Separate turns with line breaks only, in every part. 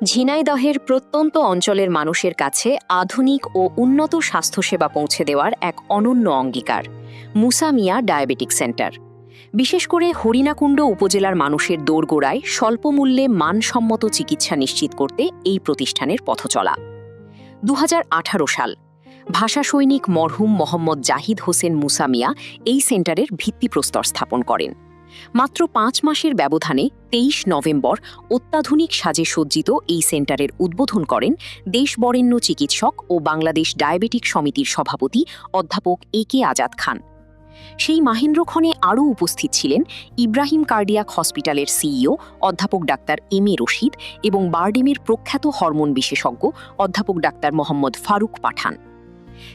ঝিনাইদহের প্রত্যন্ত অঞ্চলের মানুষের কাছে আধুনিক ও উন্নত স্বাস্থ্যসেবা পৌঁছে দেওয়ার এক অনন্য অঙ্গীকার মুসা মিয়া ডায়াবেটিক সেন্টার। বিশেষ করে হরিণাকুণ্ড উপজেলার মানুষের দোরগোড়ায় স্বল্প মূল্যে মানসম্মত চিকিৎসা নিশ্চিত করতে এই প্রতিষ্ঠানের পথচলা। ২০১৮ সাল ভাষা সৈনিক মরহুম মোহাম্মদ জাহিদ হোসেন মুসা মিয়া এই সেন্টারের ভিত্তিপ্রস্তর স্থাপন করেন। মাত্র ৫ মাসের ব্যবধানে ২৩ নভেম্বর অত্যাধুনিক সাজে সজ্জিত এই সেন্টারের উদ্বোধন করেন দেশবরেণ্য চিকিৎসক ও বাংলাদেশ ডায়াবেটিক সমিতির সভাপতি অধ্যাপক এ.কে. আজাদ খান। সেই মাহেন্দ্রক্ষণে আরও উপস্থিত ছিলেন ইব্রাহিম কার্ডিয়াক হসপিটালের সিইও অধ্যাপক ডাক্তার এম.এ. রশিদ এবং বারডেমের প্রখ্যাত হরমোন বিশেষজ্ঞ অধ্যাপক ডাক্তার মোহাম্মদ ফারুক পাঠান।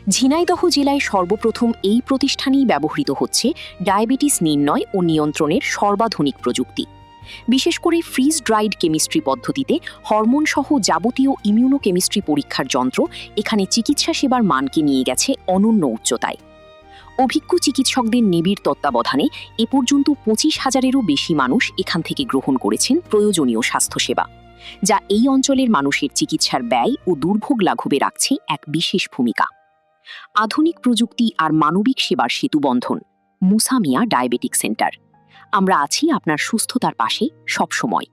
ঝিনাইদহ জেলায় সর্বপ্রথম এই প্রতিষ্ঠানেই ব্যবহৃত হচ্ছে ডায়াবেটিস নির্ণয় ও নিয়ন্ত্রণের সর্বাধুনিক প্রযুক্তি। বিশেষ করে ফ্রিজ ড্রাইড কেমিস্ট্রি পদ্ধতিতে হরমোনসহ যাবতীয় ইমিউনোকেমিস্ট্রি পরীক্ষার যন্ত্র এখানে চিকিৎসা সেবার মানকে নিয়ে গেছে অনন্য উচ্চতায়। অভিজ্ঞ চিকিৎসকদের নিবিড় তত্ত্বাবধানে এ পর্যন্ত ২৫,০০০-এরও বেশি মানুষ এখান থেকে গ্রহণ করেছেন প্রয়োজনীয় স্বাস্থ্যসেবা, যা এই অঞ্চলের মানুষের চিকিৎসার ব্যয় ও দুর্ভোগ লাঘবে রাখছে এক বিশেষ ভূমিকা। আধুনিক প্রযুক্তি আর মানবিক সেবার সেতুবন্ধন মুসা মিয়া ডায়াবেটিক সেন্টার। আমরা আছি আপনার সুস্থতার পাশে সবসময়।